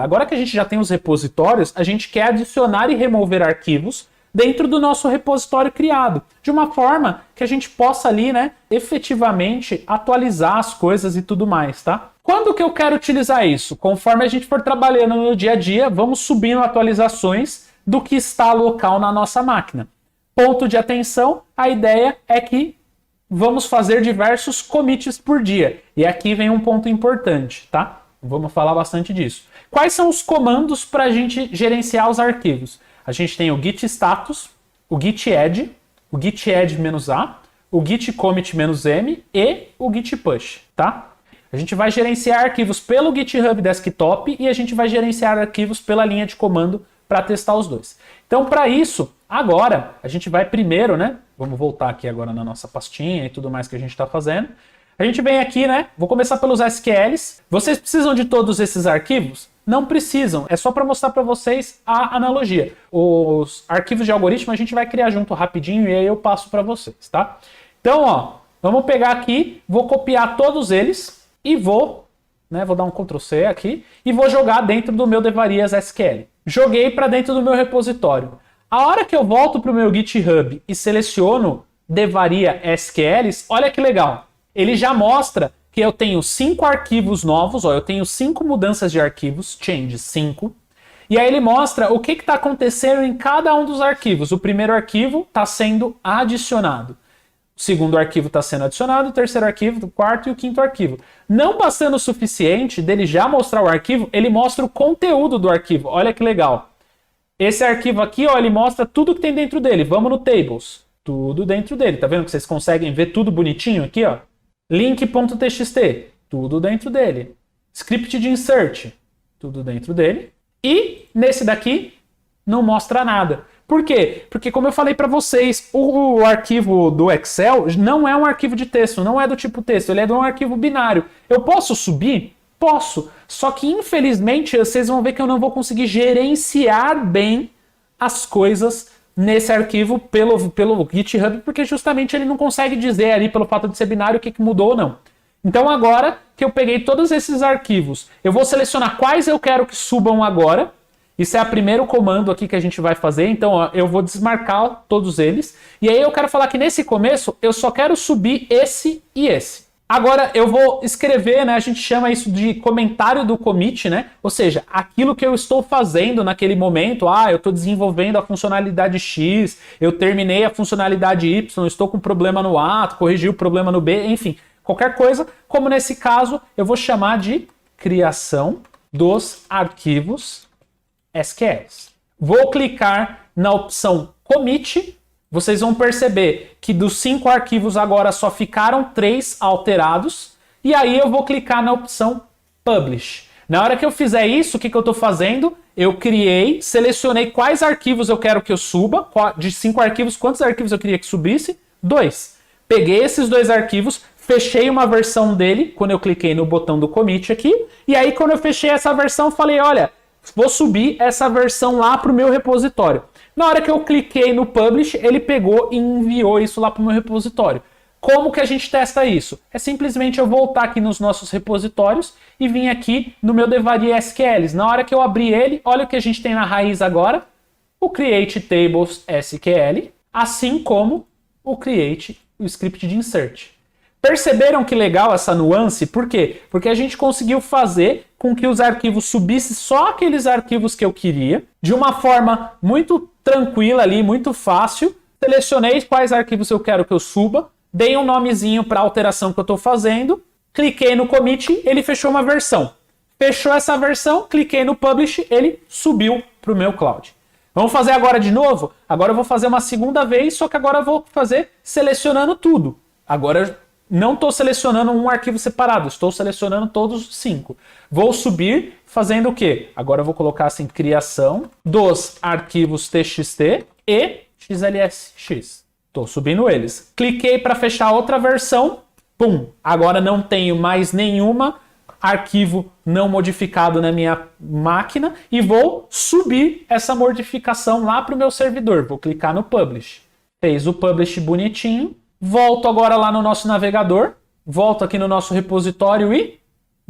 Agora que a gente já tem os repositórios, a gente quer adicionar e remover arquivos dentro do nosso repositório criado, de uma forma que a gente possa ali, né, efetivamente atualizar as coisas e tudo mais, tá? Quando que eu quero utilizar isso? Conforme a gente for trabalhando no dia a dia, vamos subindo atualizações do que está local na nossa máquina. Ponto de atenção, a ideia é que vamos fazer diversos commits por dia. E aqui vem um ponto importante, tá? Vamos falar bastante disso. Quais são os comandos para a gente gerenciar os arquivos? A gente tem o git status, o git add, o git add-a, o git commit-m e o git push, tá? A gente vai gerenciar arquivos pelo GitHub Desktop e a gente vai gerenciar arquivos pela linha de comando para testar os dois. Então, para isso, agora, a gente vai primeiro, né? Vamos voltar aqui agora na nossa pastinha e tudo mais que a gente está fazendo. A gente vem aqui, né? Vou começar pelos SQLs. Vocês precisam de todos esses arquivos? Não precisam, é só para mostrar para vocês a analogia. Os arquivos de algoritmo a gente vai criar junto rapidinho e aí eu passo para vocês, tá? Então, ó, vamos pegar aqui, vou copiar todos eles e vou dar um Ctrl C aqui e vou jogar dentro do meu Devarias SQL. Joguei para dentro do meu repositório. A hora que eu volto para o meu GitHub e seleciono Devaria SQLs, olha que legal. Ele já mostra que eu tenho 5 arquivos novos, ó, eu tenho 5 mudanças de arquivos, change 5, e aí ele mostra o que está acontecendo em cada um dos arquivos. O primeiro arquivo está sendo adicionado, o segundo arquivo está sendo adicionado, o terceiro arquivo, o quarto e o quinto arquivo. Não bastando o suficiente dele já mostrar o arquivo, ele mostra o conteúdo do arquivo, olha que legal. Esse arquivo aqui, ó, ele mostra tudo que tem dentro dele, vamos no tables, tudo dentro dele, tá vendo que vocês conseguem ver tudo bonitinho aqui, ó? Link.txt, tudo dentro dele. Script de insert, tudo dentro dele. E nesse daqui não mostra nada. Por quê? Porque como eu falei para vocês, o arquivo do Excel não é um arquivo de texto, não é do tipo texto, ele é de um arquivo binário. Eu posso subir? Posso. Só que infelizmente vocês vão ver que eu não vou conseguir gerenciar bem as coisas nesse arquivo pelo GitHub, porque justamente ele não consegue dizer ali, pelo fato de ser binário, o que mudou ou não. Então agora que eu peguei todos esses arquivos, eu vou selecionar quais eu quero que subam agora. Isso é o primeiro comando aqui que a gente vai fazer. Então ó, eu vou desmarcar todos eles. E aí eu quero falar que nesse começo eu só quero subir esse e esse. Agora eu vou escrever, né? A gente chama isso de comentário do commit, né? Ou seja, aquilo que eu estou fazendo naquele momento. Eu estou desenvolvendo a funcionalidade X, eu terminei a funcionalidade Y, estou com problema no A, corrigi o problema no B, enfim, qualquer coisa. Como nesse caso, eu vou chamar de criação dos arquivos SQLs. Vou clicar na opção commit. Vocês vão perceber que dos 5 arquivos agora só ficaram 3 alterados. E aí eu vou clicar na opção Publish. Na hora que eu fizer isso, o que eu estou fazendo? Eu selecionei quais arquivos eu quero que eu suba. De 5 arquivos, quantos arquivos eu queria que subisse? 2. Peguei esses 2 arquivos, fechei uma versão dele, quando eu cliquei no botão do commit aqui. E aí quando eu fechei essa versão, falei, olha, vou subir essa versão lá para o meu repositório. Na hora que eu cliquei no Publish, ele pegou e enviou isso lá para o meu repositório. Como que a gente testa isso? É simplesmente eu voltar aqui nos nossos repositórios e vir aqui no meu Devaria SQLs. Na hora que eu abrir ele, olha o que a gente tem na raiz agora. O Create Tables SQL, assim como o Create, o script de Insert. Perceberam que legal essa nuance? Por quê? Porque a gente conseguiu fazer com que os arquivos subissem só aqueles arquivos que eu queria, de uma forma muito tranquila ali, muito fácil. Selecionei quais arquivos eu quero que eu suba, dei um nomezinho para a alteração que eu estou fazendo, cliquei no commit, ele fechou uma versão. Fechou essa versão, cliquei no publish, ele subiu para o meu cloud. Vamos fazer agora de novo? Agora eu vou fazer uma segunda vez, só que agora eu vou fazer selecionando tudo. Agora não estou selecionando um arquivo separado, estou selecionando todos os 5. Vou subir fazendo o quê? Agora eu vou colocar assim, criação dos arquivos txt e xlsx. Estou subindo eles. Cliquei para fechar outra versão. Pum! Agora não tenho mais nenhuma arquivo não modificado na minha máquina e vou subir essa modificação lá para o meu servidor. Vou clicar no Publish. Fez o Publish bonitinho. Volto agora lá no nosso navegador. Volto aqui no nosso repositório e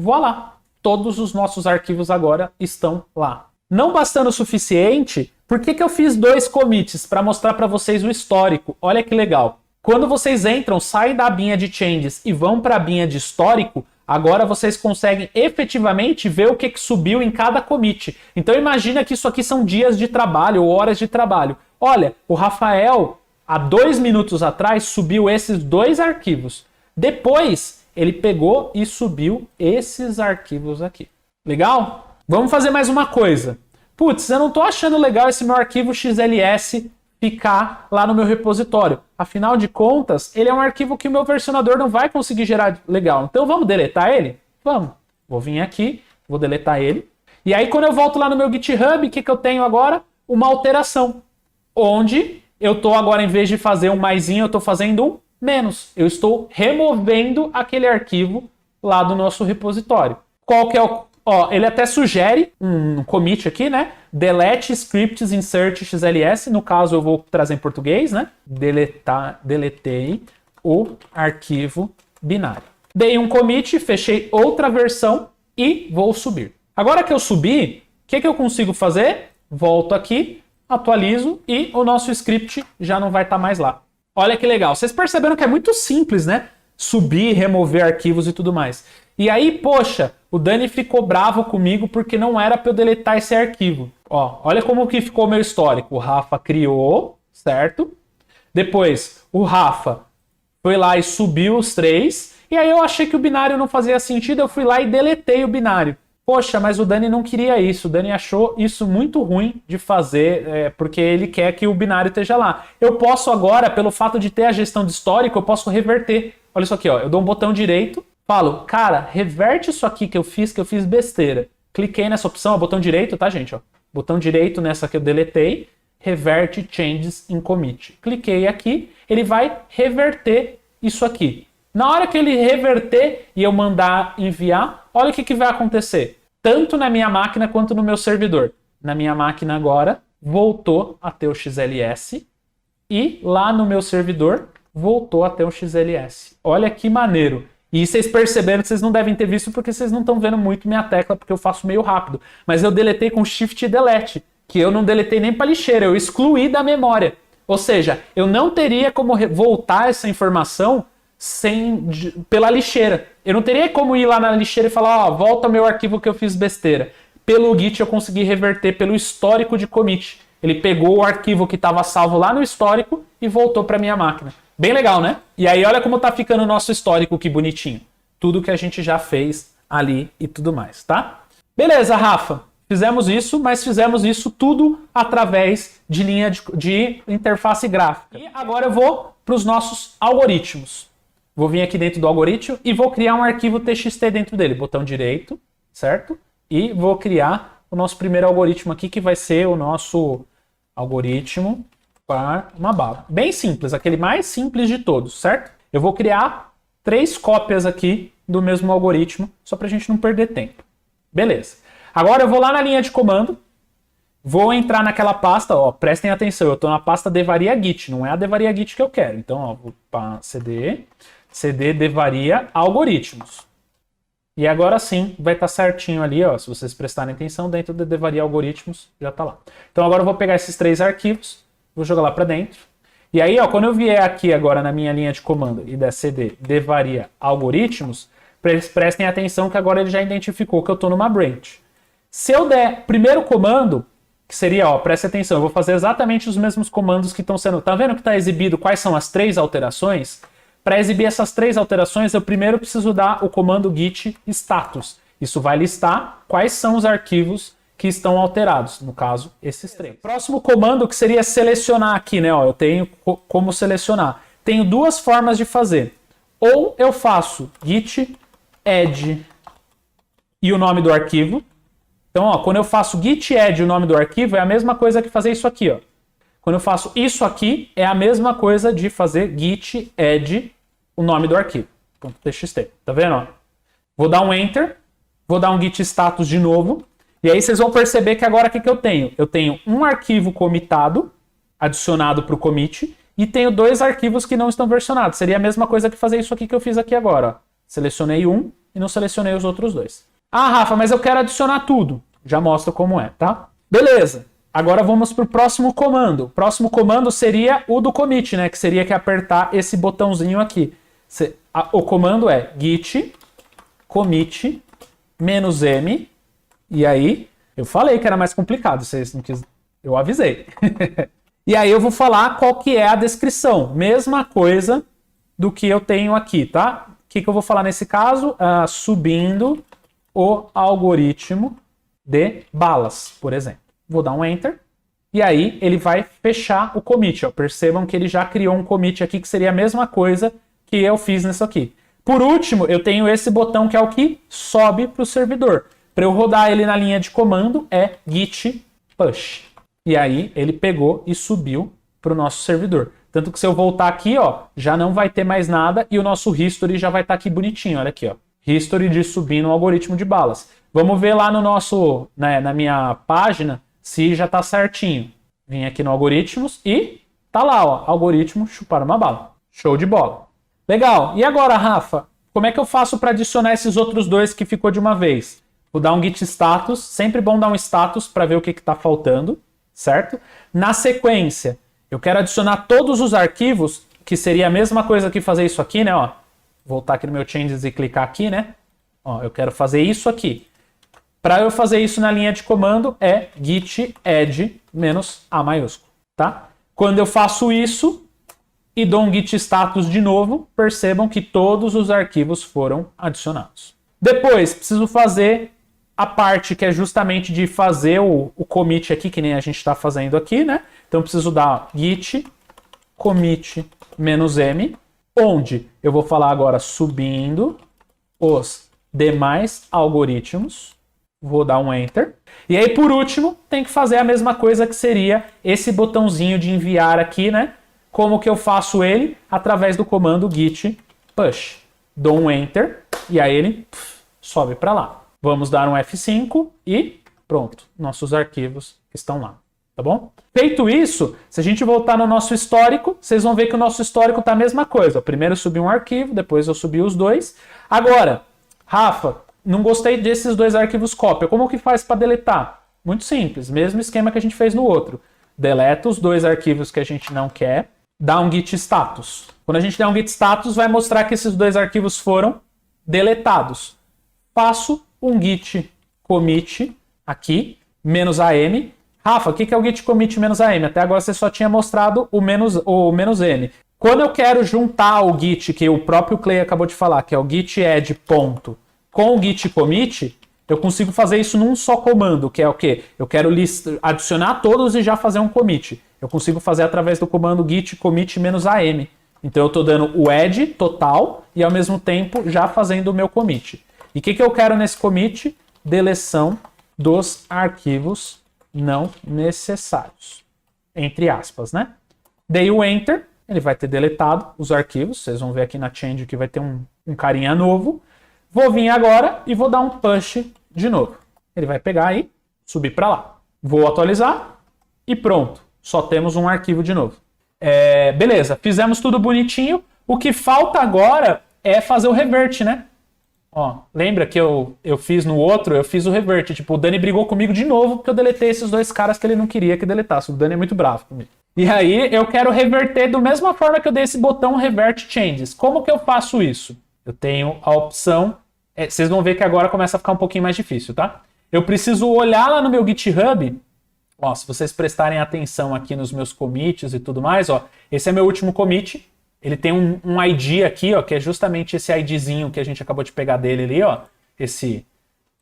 Voilá! Todos os nossos arquivos agora estão lá. Não bastando o suficiente, por que eu fiz 2 commits? Para mostrar para vocês o histórico. Olha que legal. Quando vocês entram, saem da abinha de changes e vão para a abinha de histórico, agora vocês conseguem efetivamente ver o que subiu em cada commit. Então imagina que isso aqui são dias de trabalho ou horas de trabalho. Olha, o Rafael, há 2 minutos atrás, subiu esses 2 arquivos. Depois, ele pegou e subiu esses arquivos aqui. Legal? Vamos fazer mais uma coisa. Putz, eu não tô achando legal esse meu arquivo XLS ficar lá no meu repositório. Afinal de contas, ele é um arquivo que o meu versionador não vai conseguir gerar legal. Então vamos deletar ele? Vamos. Vou vir aqui, vou deletar ele. E aí quando eu volto lá no meu GitHub, o que eu tenho agora? Uma alteração. Onde eu tô agora, em vez de fazer um maisinho, eu tô fazendo um menos. Eu estou removendo aquele arquivo lá do nosso repositório. Qual que é o... Ó, ele até sugere um commit aqui, né? Delete scripts insert XLS. No caso, eu vou trazer em português, né? Deletei o arquivo binário. Dei um commit, fechei outra versão e vou subir. Agora que eu subi, o que eu consigo fazer? Volto aqui, atualizo e o nosso script já não vai estar mais lá. Olha que legal. Vocês perceberam que é muito simples, né? Subir, remover arquivos e tudo mais. E aí, poxa, o Dani ficou bravo comigo porque não era para eu deletar esse arquivo. Ó, olha como que ficou o meu histórico. O Rafa criou, certo? Depois, o Rafa foi lá e subiu os 3. E aí eu achei que o binário não fazia sentido, eu fui lá e deletei o binário. Poxa, mas o Dani não queria isso. O Dani achou isso muito ruim de fazer, porque ele quer que o binário esteja lá. Eu posso agora, pelo fato de ter a gestão de histórico, eu posso reverter. Olha isso aqui, ó. Eu dou um botão direito, falo, cara, reverte isso aqui que eu fiz besteira. Cliquei nessa opção, ó, botão direito, tá, gente? Ó. Botão direito nessa que eu deletei, reverte changes in commit. Cliquei aqui, ele vai reverter isso aqui. Na hora que ele reverter e eu mandar enviar, olha o que vai acontecer. Tanto na minha máquina quanto no meu servidor. Na minha máquina agora, voltou a ter o XLS. E lá no meu servidor, voltou a ter o XLS. Olha que maneiro. E vocês perceberam que vocês não devem ter visto porque vocês não estão vendo muito minha tecla, porque eu faço meio rápido. Mas eu deletei com Shift e Delete, que eu não deletei nem para lixeira, eu excluí da memória. Ou seja, eu não teria como voltar essa informação pela lixeira. Eu não teria como ir lá na lixeira e falar, ó, volta meu arquivo que eu fiz besteira. Pelo Git eu consegui reverter pelo histórico de commit. Ele pegou o arquivo que estava salvo lá no histórico e voltou para minha máquina. Bem legal, né? E aí olha como tá ficando o nosso histórico, que bonitinho. Tudo que a gente já fez ali e tudo mais, tá? Beleza, Rafa. Fizemos isso, mas fizemos isso tudo através de linha de interface gráfica. E agora eu vou para os nossos algoritmos. Vou vir aqui dentro do algoritmo e vou criar um arquivo TXT dentro dele. Botão direito, certo? E vou criar o nosso primeiro algoritmo aqui, que vai ser o nosso algoritmo para uma bala. Bem simples, aquele mais simples de todos, certo? Eu vou criar 3 cópias aqui do mesmo algoritmo, só para a gente não perder tempo. Beleza. Agora eu vou lá na linha de comando, vou entrar naquela pasta, ó, prestem atenção, eu estou na pasta devaria git, não é a devaria git que eu quero. Então, ó, vou para cd devaria algoritmos. E agora sim, vai estar certinho ali, ó, se vocês prestarem atenção, dentro do devaria algoritmos, já está lá. Então agora eu vou pegar esses 3 arquivos, vou jogar lá para dentro. E aí, ó, quando eu vier aqui agora na minha linha de comando e der cd devaria algoritmos, prestem atenção que agora ele já identificou que eu estou numa branch. Se eu der primeiro comando, que seria, ó, preste atenção, eu vou fazer exatamente os mesmos comandos que estão sendo... Tá vendo que está exibido quais são as 3 alterações? Para exibir essas 3 alterações, eu primeiro preciso dar o comando git status. Isso vai listar quais são os arquivos que estão alterados, no caso, esses 3. Próximo comando, que seria selecionar aqui, né? Ó, eu tenho como selecionar. Tenho 2 formas de fazer. Ou eu faço git add e o nome do arquivo. Então, ó, quando eu faço git add e o nome do arquivo, é a mesma coisa que fazer isso aqui, ó. Quando eu faço isso aqui, é a mesma coisa de fazer git add o nome do arquivo. .txt. Tá vendo? Ó? Vou dar um enter, vou dar um git status de novo, e aí vocês vão perceber que agora o que eu tenho? Eu tenho um arquivo comitado, adicionado para o commit, e tenho 2 arquivos que não estão versionados. Seria a mesma coisa que fazer isso aqui que eu fiz aqui agora. Ó. Selecionei um, e não selecionei os outros dois. Ah, Rafa, mas eu quero adicionar tudo. Já mostro como é, tá? Beleza. Agora vamos para o próximo comando. O próximo comando seria o do commit, né? Que seria que apertar esse botãozinho aqui. O comando é git commit -m. E aí, eu falei que era mais complicado. Vocês não quis... Eu avisei. E aí eu vou falar qual que é a descrição. Mesma coisa do que eu tenho aqui, tá? O que eu vou falar nesse caso? Subindo o algoritmo de balas, por exemplo. Vou dar um Enter. E aí ele vai fechar o commit. Ó. Percebam que ele já criou um commit aqui que seria a mesma coisa que eu fiz nisso aqui. Por último, eu tenho esse botão que é o que sobe para o servidor. Para eu rodar ele na linha de comando é git push. E aí ele pegou e subiu para o nosso servidor. Tanto que se eu voltar aqui, ó, já não vai ter mais nada e o nosso history já vai estar aqui bonitinho. Olha aqui, ó. History de subir no algoritmo de balas. Vamos ver lá no nosso, né, na minha página se já está certinho. Vim aqui no algoritmos e tá lá, ó, algoritmo chupar uma bala. Show de bola. Legal. E agora, Rafa, como é que eu faço para adicionar esses outros dois que ficou de uma vez? Vou dar um git status. Sempre bom dar um status para ver o que está faltando. Certo? Na sequência, eu quero adicionar todos os arquivos, que seria a mesma coisa que fazer isso aqui, né? Ó, voltar aqui no meu Changes e clicar aqui, né? Ó, eu quero fazer isso aqui. Para eu fazer isso na linha de comando é git add -a maiúsculo, tá? Quando eu faço isso e dou um git status de novo, percebam que todos os arquivos foram adicionados. Depois, preciso fazer a parte que é justamente de fazer o commit aqui, que nem a gente está fazendo aqui, né? Então, eu preciso dar git commit -m, onde eu vou falar agora subindo os demais algoritmos. Vou dar um Enter. E aí, por último, tem que fazer a mesma coisa que seria esse botãozinho de enviar aqui, né? Como que eu faço ele? Através do comando git push. Dou um Enter e aí ele sobe para lá. Vamos dar um F5 e pronto, nossos arquivos estão lá, tá bom? Feito isso, se a gente voltar no nosso histórico, vocês vão ver que o nosso histórico tá a mesma coisa. Primeiro eu subi um arquivo, depois eu subi os dois. Agora, Rafa, não gostei desses dois arquivos cópia. Como que faz para deletar? Muito simples, mesmo esquema que a gente fez no outro. Deleta os dois arquivos que a gente não quer, dá um git status. Quando a gente der um git status, vai mostrar que esses dois arquivos foram deletados. Faço um git commit aqui, -am. Rafa, o que é o git commit -am? Até agora você só tinha mostrado o -m. Quando eu quero juntar o git, que o próprio Clay acabou de falar, que é o git add ponto, com o git commit, eu consigo fazer isso num só comando, que é o quê? Eu quero adicionar todos e já fazer um commit. Eu consigo fazer através do comando git commit -am. Então eu estou dando o add total e ao mesmo tempo já fazendo o meu commit. E o que eu quero nesse commit? Deleção dos arquivos não necessários. Entre aspas, né? Dei o Enter, ele vai ter deletado os arquivos. Vocês vão ver aqui na Change que vai ter um carinha novo. Vou vir agora e vou dar um push de novo. Ele vai pegar aí, subir para lá. Vou atualizar e pronto. Só temos um arquivo de novo. Beleza, fizemos tudo bonitinho. O que falta agora é fazer o revert, né? Ó, lembra que eu fiz no outro, eu fiz o revert. Tipo, o Dani brigou comigo de novo porque eu deletei esses dois caras que ele não queria que deletasse. O Dani é muito bravo comigo. E aí eu quero reverter da mesma forma que eu dei esse botão Revert Changes. Como que eu faço isso? Eu tenho a opção... vocês vão ver que agora começa a ficar um pouquinho mais difícil, tá? Eu preciso olhar lá no meu GitHub. Ó, se vocês prestarem atenção aqui nos meus commits e tudo mais, ó, esse é meu último commit. Ele tem um ID aqui, ó, que é justamente esse IDzinho que a gente acabou de pegar dele ali, ó. Esse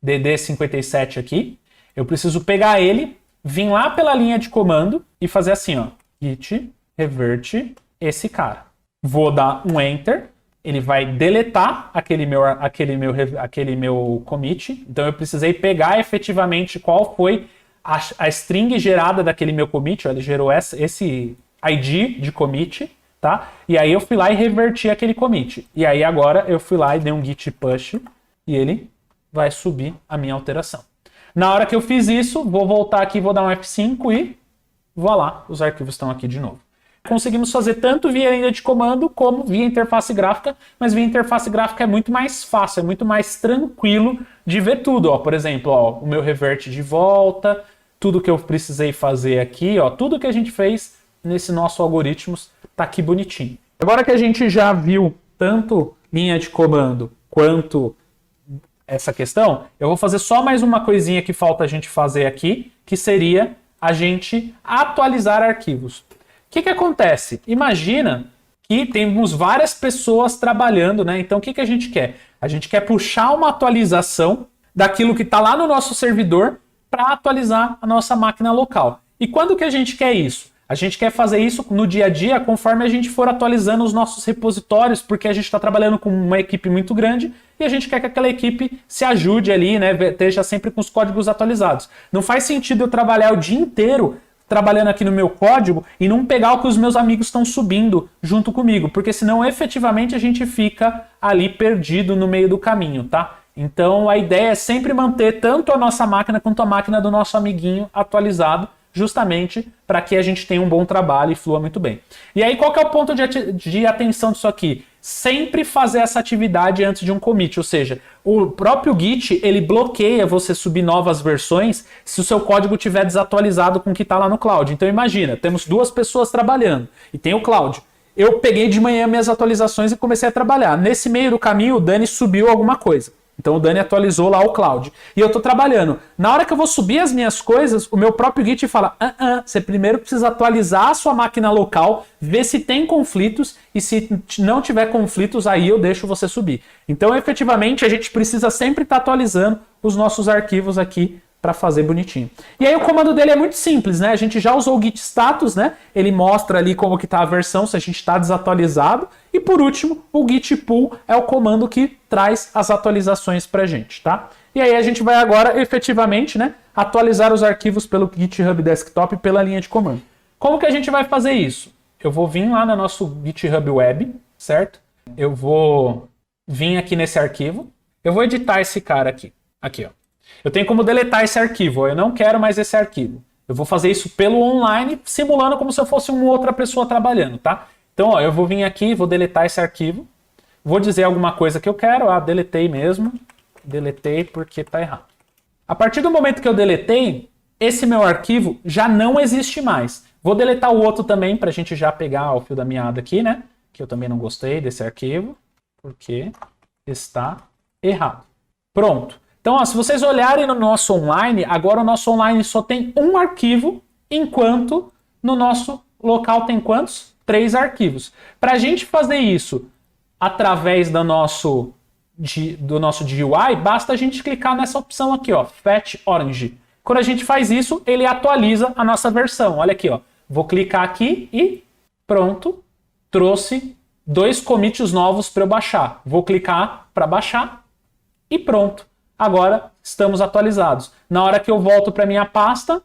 DD57 aqui. Eu preciso pegar ele, vir lá pela linha de comando e fazer assim, ó. Git revert esse cara. Vou dar um Enter. Ele vai deletar aquele meu commit. Então eu precisei pegar efetivamente qual foi a string gerada daquele meu commit. Ó, ele gerou esse ID de commit. Tá? E aí eu fui lá e reverti aquele commit. E aí agora eu fui lá e dei um git push e ele vai subir a minha alteração. Na hora que eu fiz isso, vou voltar aqui, vou dar um F5 e voilá, os arquivos estão aqui de novo. Conseguimos fazer tanto via linha de comando como via interface gráfica, mas via interface gráfica é muito mais fácil, é muito mais tranquilo de ver tudo. Ó, por exemplo, ó, o meu revert de volta, tudo que eu precisei fazer aqui, ó, tudo que a gente fez nesse nosso algoritmos tá aqui bonitinho. Agora que a gente já viu tanto linha de comando quanto essa questão, eu vou fazer só mais uma coisinha que falta a gente fazer aqui, que seria a gente atualizar arquivos. O que acontece? Imagina que temos várias pessoas trabalhando, né? Então o que a gente quer? A gente quer puxar uma atualização daquilo que está lá no nosso servidor para atualizar a nossa máquina local. E quando que a gente quer isso? A gente quer fazer isso no dia a dia conforme a gente for atualizando os nossos repositórios, porque a gente está trabalhando com uma equipe muito grande e a gente quer que aquela equipe se ajude ali, né? Esteja sempre com os códigos atualizados. Não faz sentido eu trabalhar o dia inteiro trabalhando aqui no meu código e não pegar o que os meus amigos estão subindo junto comigo, porque senão efetivamente a gente fica ali perdido no meio do caminho, tá? Então a ideia é sempre manter tanto a nossa máquina quanto a máquina do nosso amiguinho atualizado, justamente para que a gente tenha um bom trabalho e flua muito bem. E aí qual que é o ponto de atenção disso aqui? Sempre fazer essa atividade antes de um commit, ou seja, o próprio Git ele bloqueia você subir novas versões se o seu código estiver desatualizado com o que está lá no cloud. Então imagina, temos duas pessoas trabalhando e tem o cloud. Eu peguei de manhã minhas atualizações e comecei a trabalhar. Nesse meio do caminho o Dani subiu alguma coisa. Então o Dani atualizou lá o cloud. E eu tô trabalhando. Na hora que eu vou subir as minhas coisas, o meu próprio Git fala: você primeiro precisa atualizar a sua máquina local, ver se tem conflitos, e se não tiver conflitos, aí eu deixo você subir. Então, efetivamente, a gente precisa sempre estar atualizando os nossos arquivos aqui para fazer bonitinho. E aí o comando dele é muito simples, né? A gente já usou o git status, né? Ele mostra ali como que tá a versão, se a gente está desatualizado. E por último, o git pull é o comando que traz as atualizações pra gente, tá? E aí a gente vai agora, efetivamente, né, atualizar os arquivos pelo GitHub Desktop pela linha de comando. Como que a gente vai fazer isso? Eu vou vir lá no nosso GitHub Web, certo? Eu vou vir aqui nesse arquivo. Eu vou editar esse cara aqui. Aqui, ó. Eu tenho como deletar esse arquivo, eu não quero mais esse arquivo. Eu vou fazer isso pelo online, simulando como se eu fosse uma outra pessoa trabalhando, tá? Então, ó, eu vou vir aqui, vou deletar esse arquivo, vou dizer alguma coisa que eu quero, deletei mesmo, deletei porque tá errado. A partir do momento que eu deletei, esse meu arquivo já não existe mais. Vou deletar o outro também, pra gente já pegar o fio da meada aqui, né? Que eu também não gostei desse arquivo, porque está errado. Pronto. Então, ó, se vocês olharem no nosso online, agora o nosso online só tem um arquivo, enquanto no nosso local tem quantos? 3 arquivos. Para a gente fazer isso através do nosso GUI, basta a gente clicar nessa opção aqui, ó, Fetch Orange. Quando a gente faz isso, ele atualiza a nossa versão. Olha aqui, ó. Vou clicar aqui e pronto, trouxe 2 commits novos para eu baixar. Vou clicar para baixar e pronto. Agora estamos atualizados. Na hora que eu volto para minha pasta,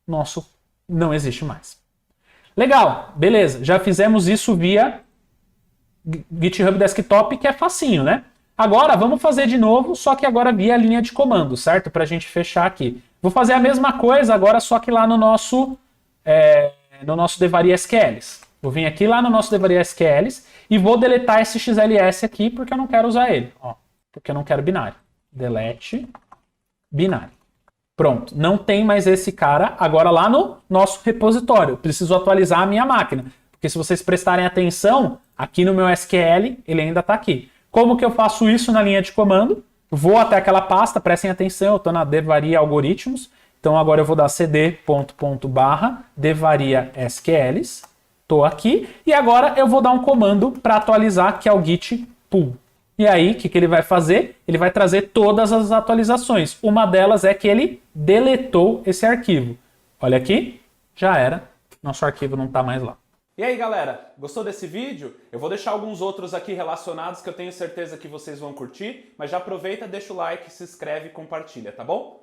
nosso não existe mais. Legal, beleza. Já fizemos isso via GitHub Desktop, que é facinho, né? Agora vamos fazer de novo, só que agora via linha de comando, certo? Para a gente fechar aqui. Vou fazer a mesma coisa agora, só que lá no nosso Devaria SQLs. Vou vir aqui lá no nosso Devaria SQLs e vou deletar esse XLS aqui porque eu não quero usar ele. Ó, porque eu não quero binário. Delete binário. Pronto, não tem mais esse cara agora lá no nosso repositório. Eu preciso atualizar a minha máquina, porque se vocês prestarem atenção, aqui no meu SQL, ele ainda está aqui. Como que eu faço isso na linha de comando? Vou até aquela pasta, prestem atenção, eu estou na Devaria Algoritmos, então agora eu vou dar cd /devaria SQLs, estou aqui, e agora eu vou dar um comando para atualizar, que é o git pull. E aí, o que ele vai fazer? Ele vai trazer todas as atualizações. Uma delas é que ele deletou esse arquivo. Olha aqui, já era. Nosso arquivo não está mais lá. E aí, galera, gostou desse vídeo? Eu vou deixar alguns outros aqui relacionados que eu tenho certeza que vocês vão curtir, mas já aproveita, deixa o like, se inscreve e compartilha, tá bom?